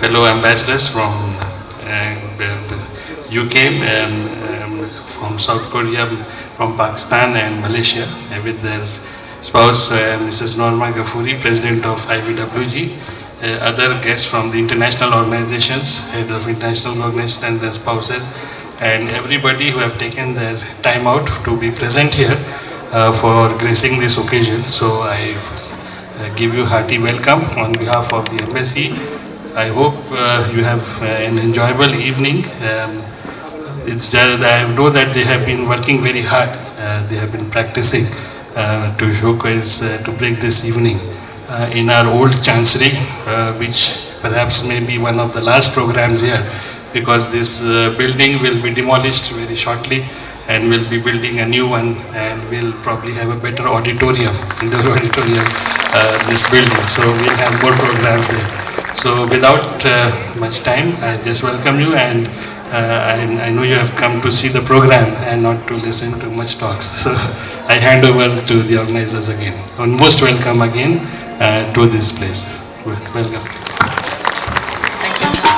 fellow ambassadors from UK, from South Korea, from Pakistan and Malaysia, with their spouse Mrs. Norma Ghafoori, President of IBWG, other guests from the international organizations, head of international organizations and their spouses, and everybody who have taken their time out to be present here for gracing this occasion. So I give you hearty welcome on behalf of the embassy. I hope you have an enjoyable evening. It's just, I know that they have been working very hard. They have been practicing to showcase, to break this evening in our old chancery, which perhaps may be one of the last programs here, because this building will be demolished very shortly and we'll be building a new one, and we'll probably have a better auditorium, indoor auditorium, this building. So we'll have more programs there. So without much time, I just welcome you, and I know you have come to see the program and not to listen to much talks. So I hand over to the organizers again. And most welcome again to this place. Welcome. Thank you, sir.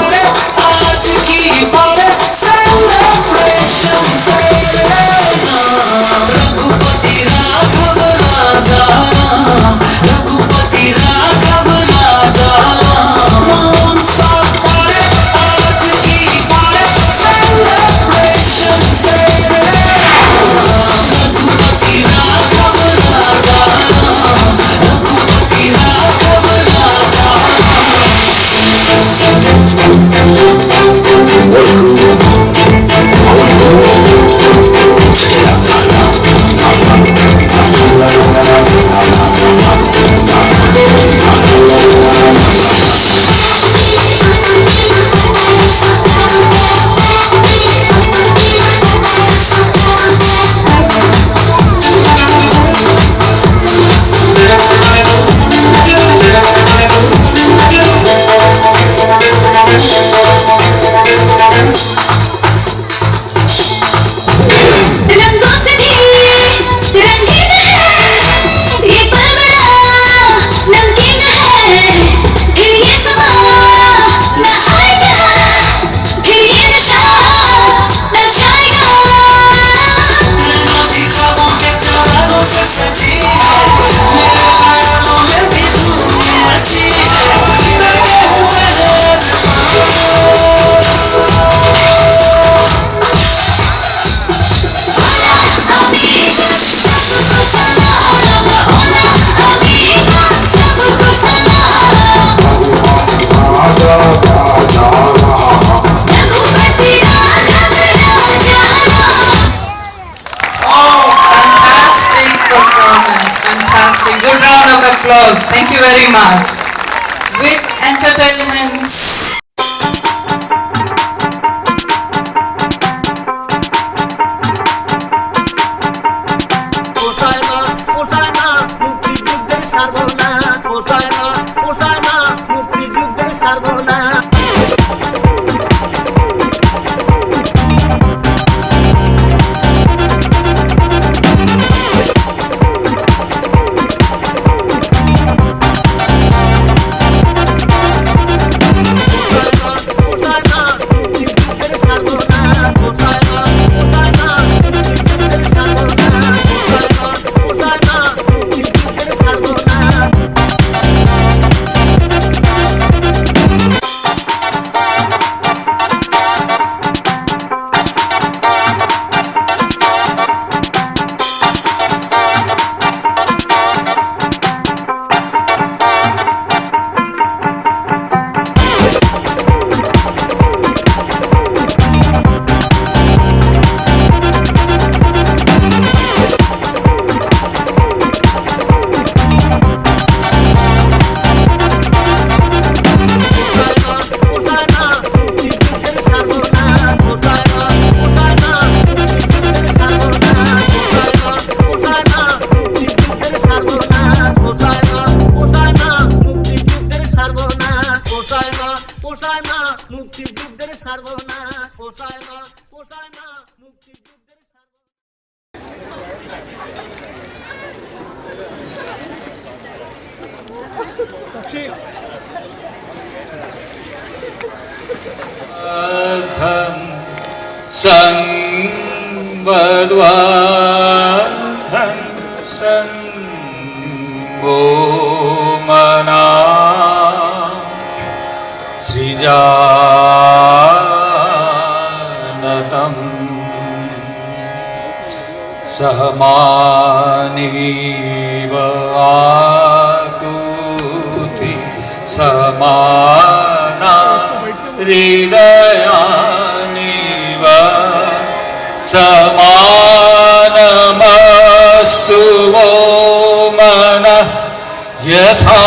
Stop applause. Thank you very much. With entertainments. Sangbadwadhan Sangbomana Srijanatam Samaniva Akuti Samana Hridayaniva Samanamastu vo manah yatha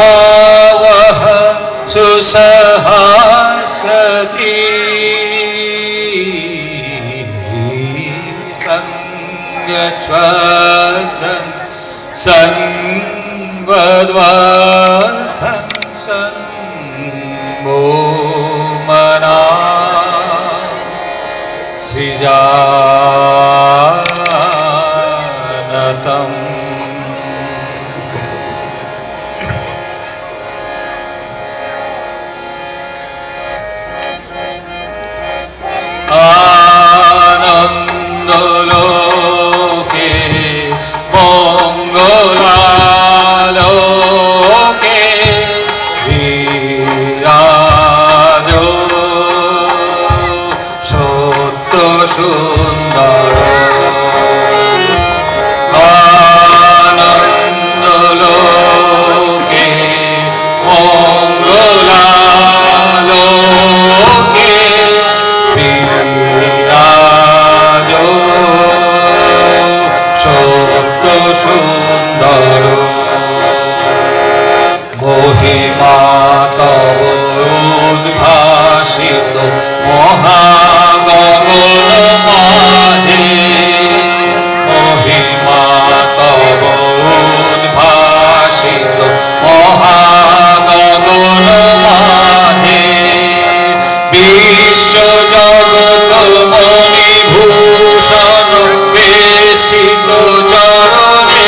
vaha susahasrati sangachvatam sanvadvatam sanbomana Srijanatam Anandaloke Mongolaloke Virajo Sotto Sundara Anandaloke Mongolaloke Virajo Sotto Sundara Mohima tavo udbhashito মহাগগন মাঝে মহিমা তব উদ্ভাসিত মহাগগন মাঝে বিশ্ব জগৎ মণিভূষণ বেষ্টিত চরণে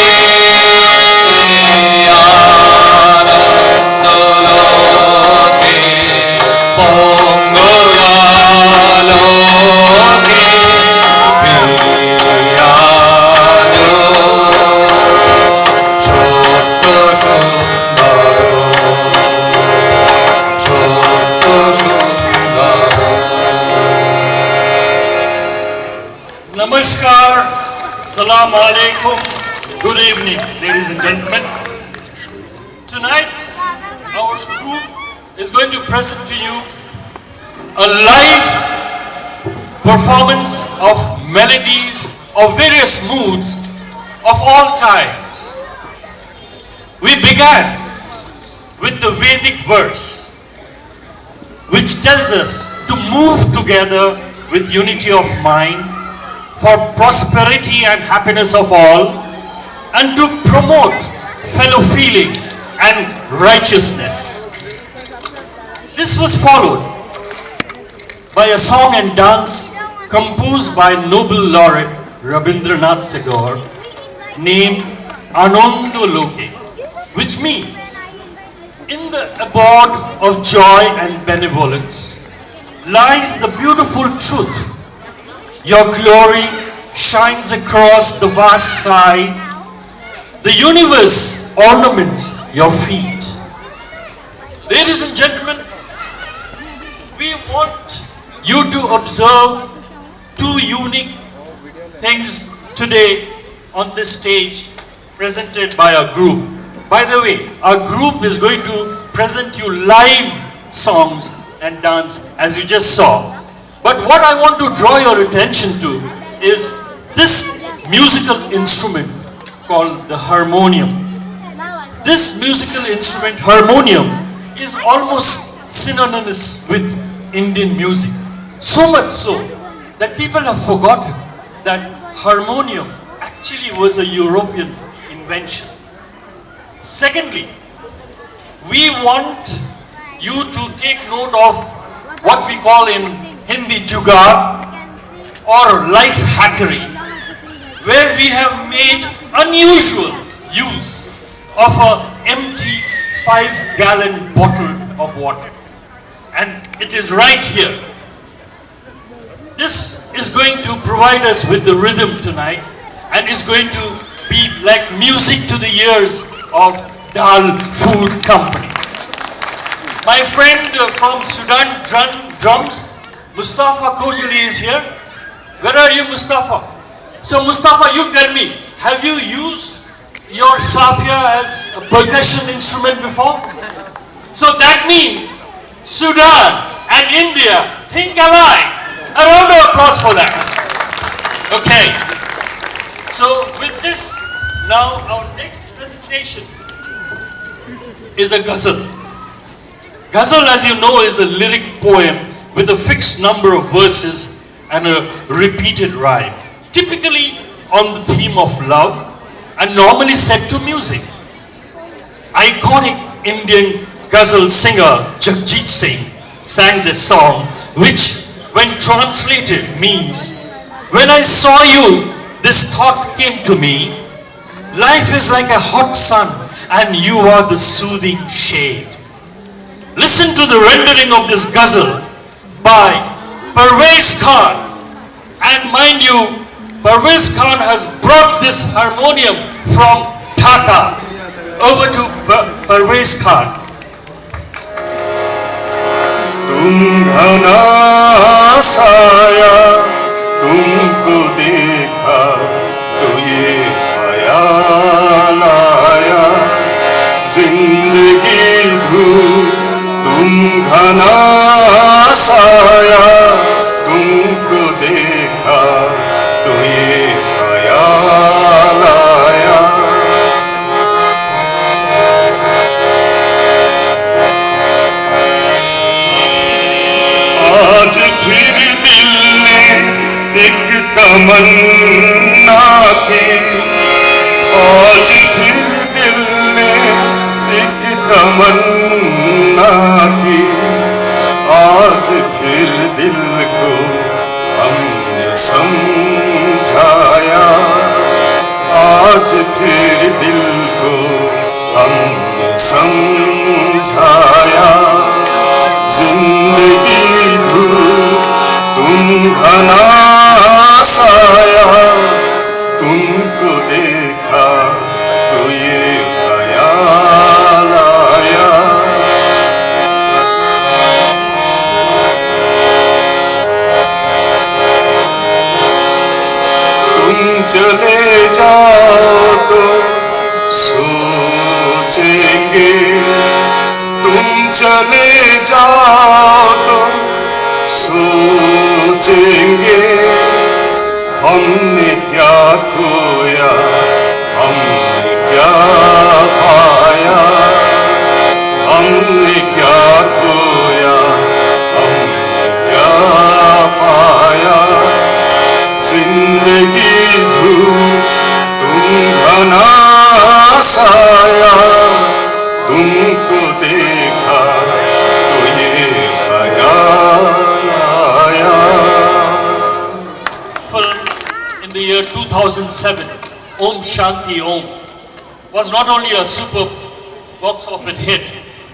আনন্দলোকে মঙ্গলালোকে বিরাজো সত্য সুন্দর সত্য সুন্দর Namaskar, Salam Alaikum, good evening, ladies and gentlemen. Tonight, our group is going to present to you a live performance of melodies of various moods of all times. We began with the Vedic verse, which tells us to move together with unity of mind for prosperity and happiness of all, and to promote fellow feeling and righteousness. This was followed by a song and dance composed by Nobel laureate Rabindranath Tagore named Anando Loke, which means in the abode of joy and benevolence lies the beautiful truth. Your glory shines across the vast sky. The universe ornaments your feet. Ladies and gentlemen, we want you to observe two unique things today on this stage presented by our group. By the way, our group is going to present you live songs and dance as you just saw. But what I want to draw your attention to is this musical instrument called the harmonium. This musical instrument, harmonium, is almost synonymous with Indian music. So much so that people have forgotten that harmonium actually was a European invention. Secondly, we want you to take note of what we call in Hindi jugaad or life hackery, where we have made unusual use of an empty 5-gallon bottle of water. And it is right here. This is going to provide us with the rhythm tonight and is going to be like music to the ears of Dal Food Company. My friend from Sudan drums, Mustafa Kojali, is here. Where are you, Mustafa? So Mustafa, you tell me, have you used your safia as a percussion instrument before? So that means Sudan and India think alike. A round of applause for that. Okay. So with this, now our next presentation is a ghazal. Ghazal, as you know, is a lyric poem with a fixed number of verses and a repeated rhyme, typically on the theme of love and normally set to music. Iconic Indian ghazal singer Jagjit Singh sang this song, which when translated means, when I saw you, this thought came to me, life is like a hot sun and you are the soothing shade. Listen to the rendering of this ghazal by Parvez Khan. And mind you, Parvez Khan has brought this harmonium from Dhaka. Over to Parvez Khan. तुम घना साया तुमको देखा तो ये ख्याल आया जिंदगी धूप तुम घना साया तुमको देखा तो ये ख्याल आया आज फिर दिल ने एक तमन्ना की आज फिर दिल ने एक तमन्ना की आज फिर दिल को हमने समझाया आज फिर दिल को हमने समझाया जिंदगी धूप तुम घना साया तुमको देखा तो ये ख्याल आया तुम चले जाओ तो सोचेंगे तुम चले जाओ तो सोचेंगे हमने क्या खोया हमने क्या पाया साया, तुमको देखा तो ये ख्याल आया। Film in the year 2007, Om Shanti Om, was not only a super box office hit,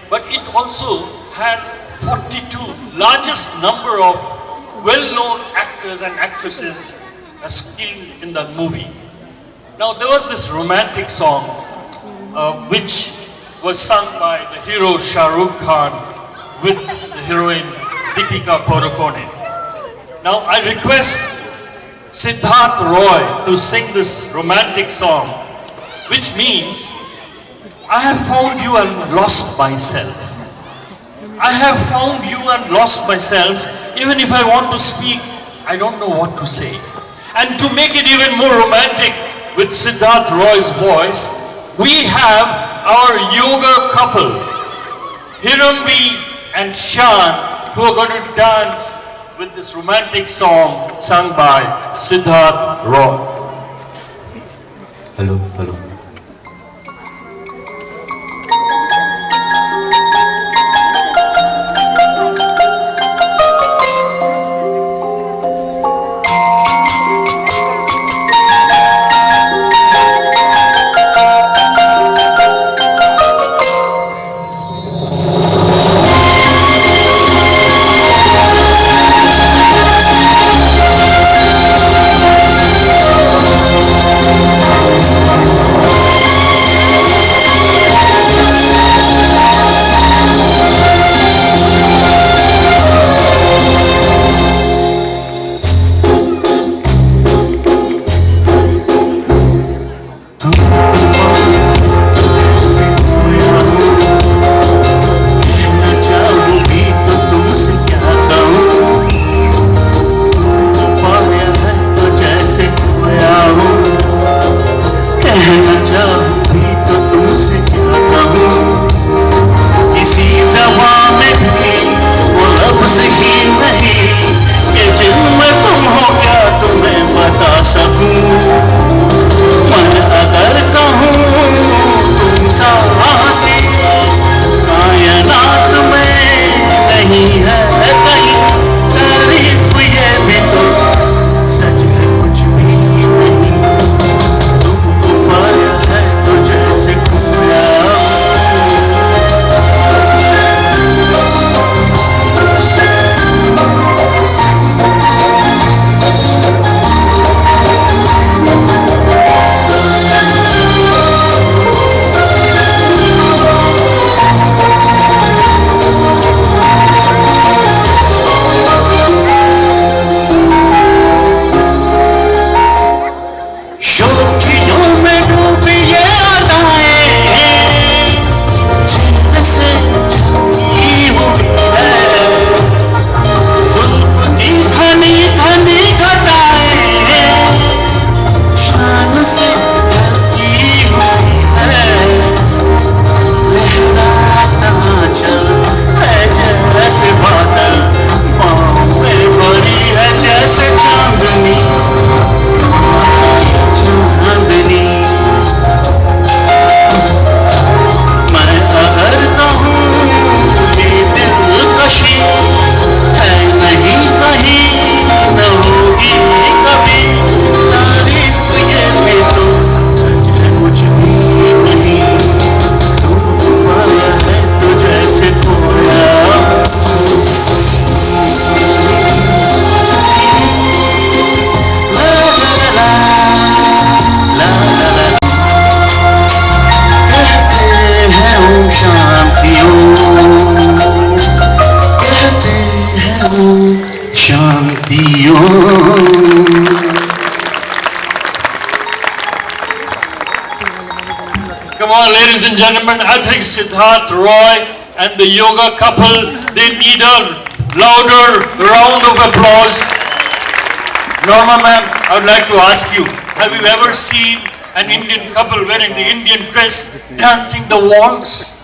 but it also had 42 largest number of well-known actors and actresses skilled in that movie. Now there was this romantic song which was sung by the hero Shah Rukh Khan with the heroine Deepika Padukone. Now I request Siddharth Roy to sing this romantic song, which means, I have found you and lost myself. I have found you and lost myself. Even if I want to speak, I don't know what to say. And to make it even more romantic with Siddharth Roy's voice, we have our yoga couple, Hirambi and Shan, who are going to dance with this romantic song sung by Siddharth Roy. Hello, hello. Come on, ladies and gentlemen, I think Siddharth Roy and the yoga couple, they need a louder round of applause. Norma ma'am, I would like to ask you, have you ever seen an Indian couple wearing the Indian dress dancing the waltz?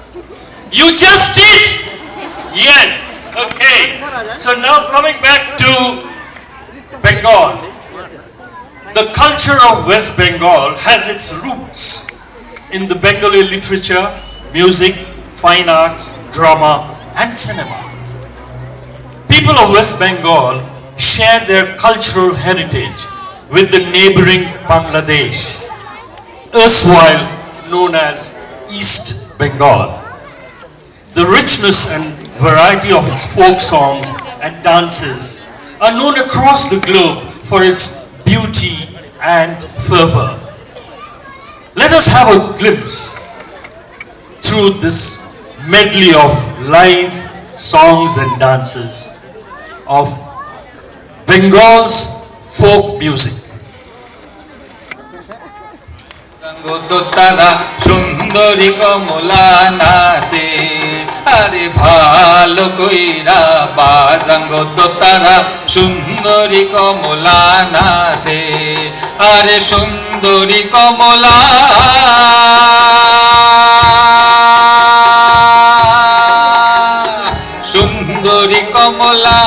You just did? Yes, okay. So now coming back to Bengal. The culture of West Bengal has its roots in the Bengali literature, music, fine arts, drama, and cinema. People of West Bengal share their cultural heritage with the neighboring Bangladesh, erstwhile known as East Bengal. The richness and variety of its folk songs and dances are known across the globe for its beauty and fervor. Let us have a glimpse through this medley of live songs and dances of Bengal's folk music. তারা সুন্দরী কমলা নাচে আরে ভালো কইরা বাজাঙ্গ তারা সুন্দরী কমলা নাচে আরে সুন্দরী কমলা সুন্দরী কমলা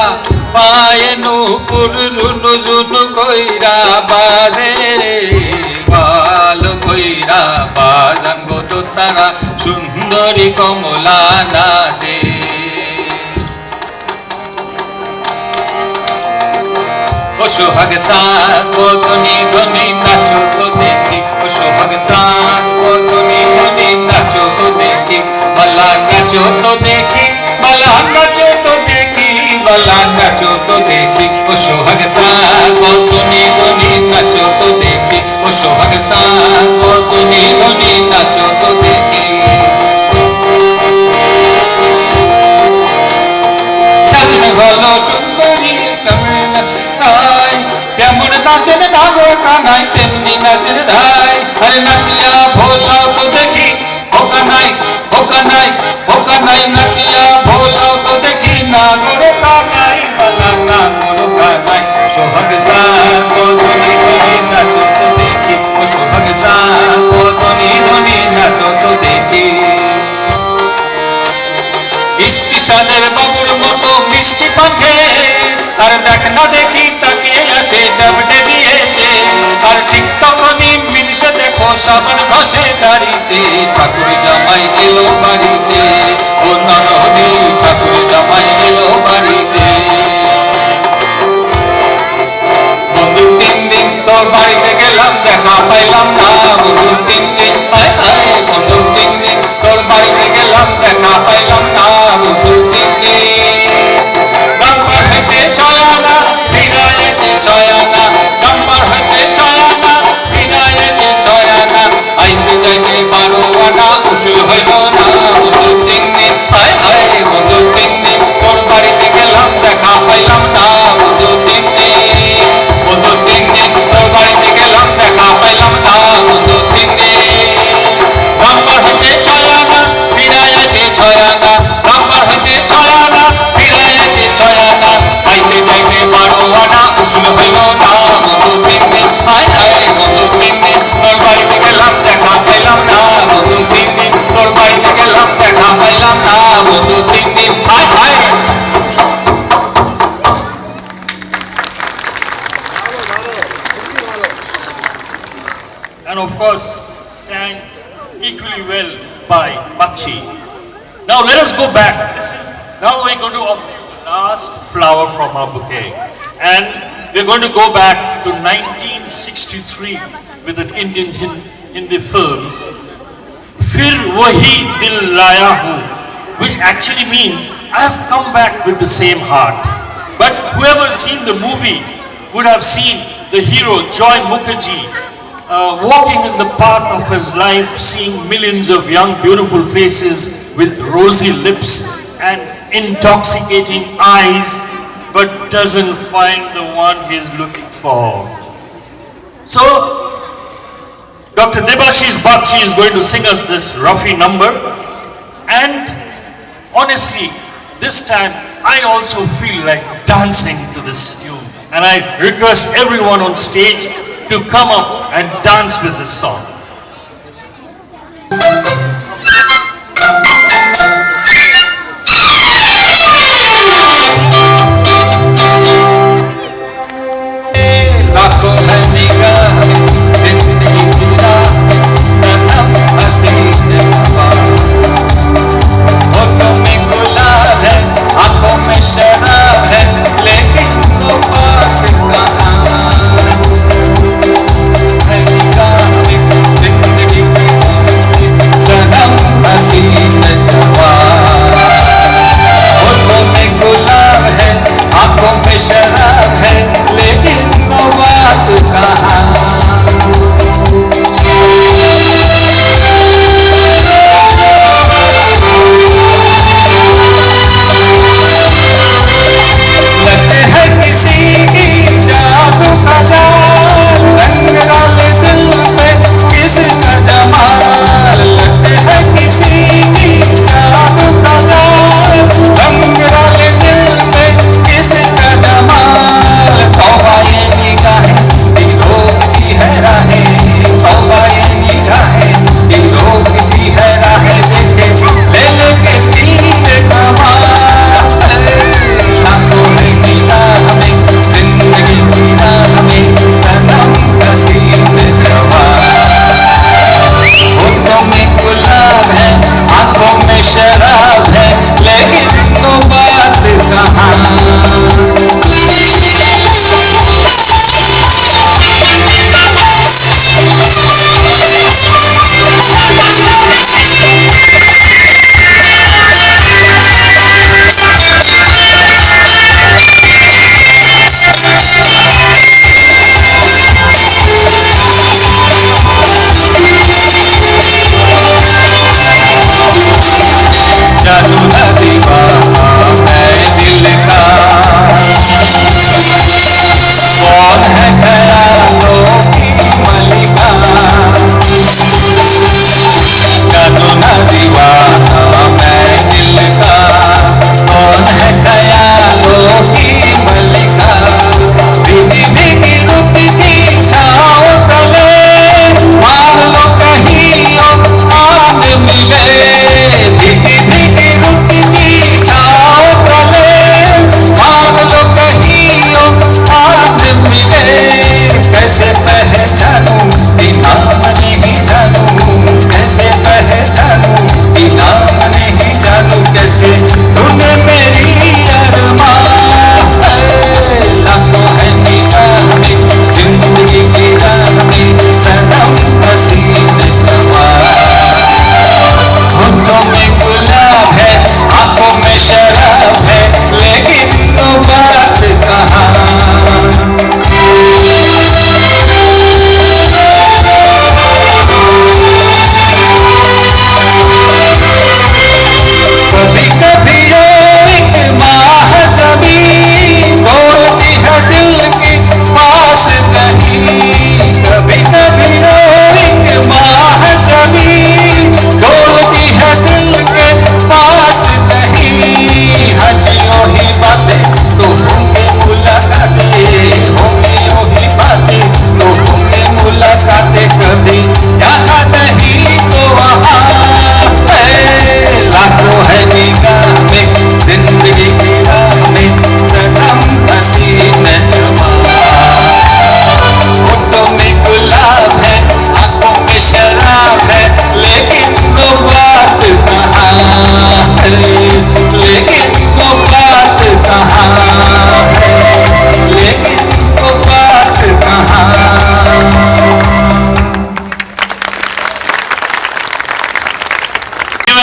পায়ে নুপুর রুনু জুনু কইরা বাজে রে ভালো কইরা বাজাঙ্গ তারা সুন্দরী কমলা নাচে ও সোহাগ সাত ধনি ধনি নাচো তো দেখি ও সোহাগ সাত ধনি ধনি নাচো তো দেখি বালা নাচো তো দেখি বালা নাচো তো দেখি বালা নাচো তো দেখি ও সোহাগ সাত ধনি ধনি নাচো তো দেখি ও সোহাগ সাত ধনি ধনি নাচো তো দেখি নাচনে ভালো সুন্দরী কেমন নাচেন নাগর কানাই তেমনি নাচেন রায় আরে নাচিয়া ভোলাও তো দেখি ওকা নাই নাচিয়া ভোলাও তো দেখি নাগর কানাই বালা নাগর কানাই সোহাগ সাত ধনি ধনি নাচো তো দেখি ও সোহাগ সাত ধনি ধনি নাচো তো দেখি স্টেশনের বাবুর মতো মিষ্টি পান খেয়ে আর দেখ না দেখি তাকিয়ে আছে ডাবডে দিয়েছে আর ঠিক তখনই মিলসে দেখো সাবান ঘষে দাড়িতে ঠাকুর জামাই এলো বাড়িতে ও ননদি ঠাকুর জামাই এলো বাড়িতে বন্ধু 3 দিন তোর বাড়িতে গেলাম দেখা পাইলাম না বন্ধু 3 দিন বন্ধু 3 দিন তোর বাড়িতে গেলাম দেখা পাইলাম না বন্ধু 3 দিন নাম্বার হইতে ছয়ানা বিনায়েতে ছয়ানা নাম্বার হইতে ছয়ানা বিনায়েতে ছয়ানা আইতে যাইতে 12 আনা উসুল হইল না বন্ধু 3 দিন বন্ধু 3 দিন তোর বাড়িতে গেলাম দেখা পাইলাম না বন্ধু 3 দিন বন্ধু 3 দিন তোর বাড়িতে গেলাম দেখা পাইলাম না বন্ধু 3 দিন নাম্বার হইতে ছয়ানা বিনায়েতে ছয়ানা নাম্বার হইতে ছয়ানা বিনায়েতে ছয়ানা আইতে যাইতে 12 আনা উসুল হইল না বন্ধু 3 দিন বন্ধু 3 দিন তোর বাড়িতে গেলাম দেখা পাইলাম না বন্ধু 3 দিন তোর বাড়িতে গেলাম দেখা পাইলাম না বন্ধু 3 দিন And of course sang equally well by Bakshi. Now let us go back. Now we're going to offer you the last flower from our bouquet, and we're going to go back to 1963 with an Indian Hindi film, Fir Wahi Dil Laya Hu, which actually means I have come back with the same heart. But whoever seen the movie would have seen the hero Joy Mukherjee walking in the path of his life, seeing millions of young beautiful faces with rosy lips and intoxicating eyes, but doesn't find the one he's looking for. So Dr. Debashish Bakshi is going to sing us this Rafi number, and honestly this time I also feel like dancing to this tune, and I request everyone on stage to come up and dance with this song. लाखों है निगाह जिंदगी पूरा सनम हंस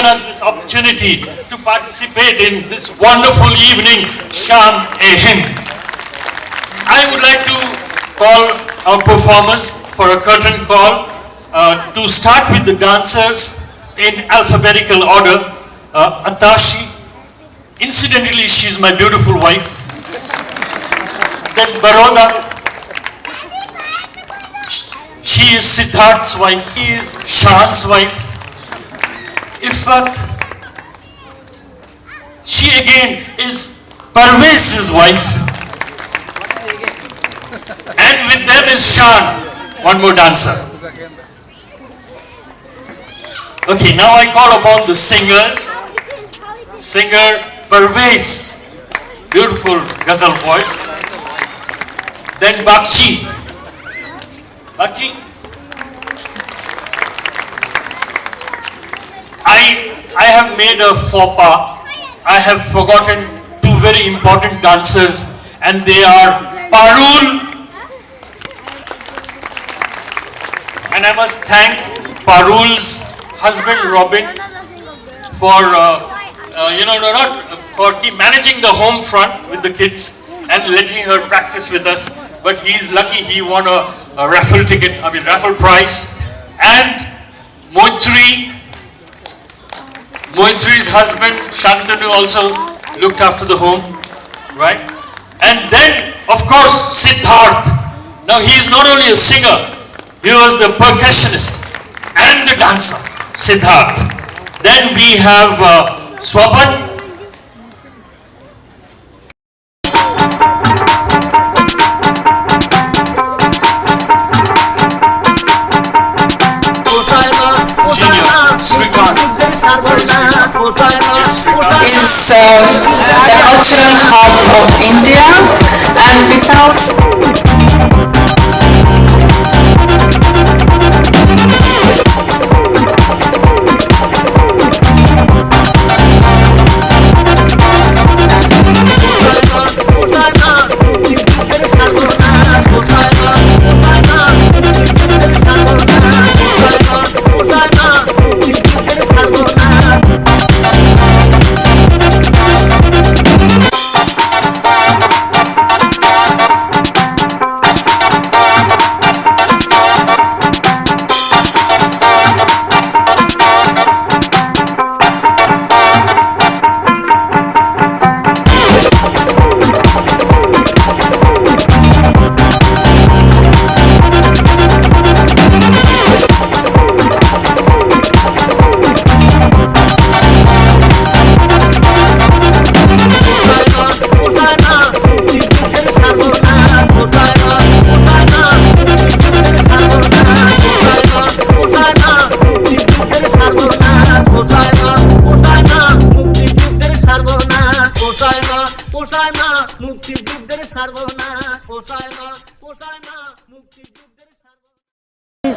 given us this opportunity to participate in this wonderful evening, Sham-e-Hind. I would like to call our performers for a curtain call. To start with the dancers in alphabetical order, Atashi. Incidentally, she's my beautiful wife. Then Baroda. She is Siddharth's wife. He is Shan's wife. Ifat. She again is Parvez's wife. And with them is Shan, one more dancer. Okay, now I call upon the singers. Singer Parvez, beautiful ghazal voice. Then Bakshi. Bakshi. I have made a faux pas. I have forgotten two very important dancers, and they are Parul. And I must thank Parul's husband Robin for for managing the home front with the kids and letting her practice with us. But he's lucky he won a raffle ticket, raffle prize. And Moitri's husband Shantanu also looked after the home, right? And then, of course, Siddharth. Now he is not only a singer, he was the percussionist and the dancer, Siddharth. Then we have Swapan. Junior, Srikant. Is the cultural hub of India, and without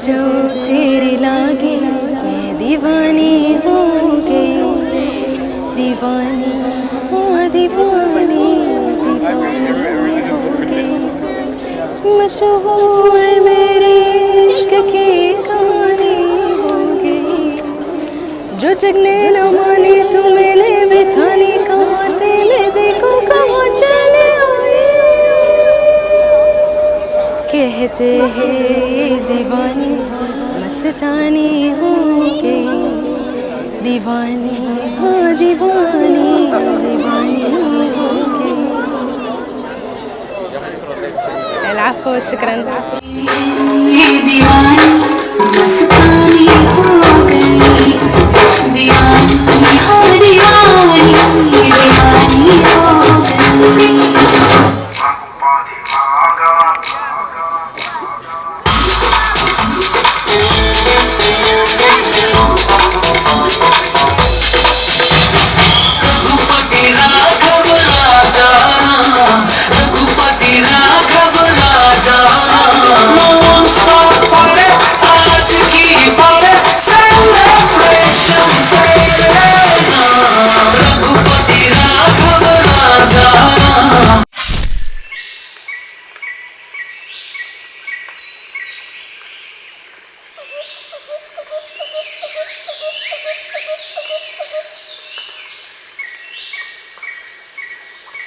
जो तेरे लागे मैं दीवानी हो गई, दीवानी हो दीवानी दीवानी हो गई। मशहूर मेरे इश्क की कहानी हो गई। जो जगने न माने तो मैंने बिठानी, कहाँ तेरे देखो कहाँ चले आए। कहते हैं दीवानी मस्तानी हो गई, दीवानी हाँ दीवानी दीवानी हो गई। العفو شكرا.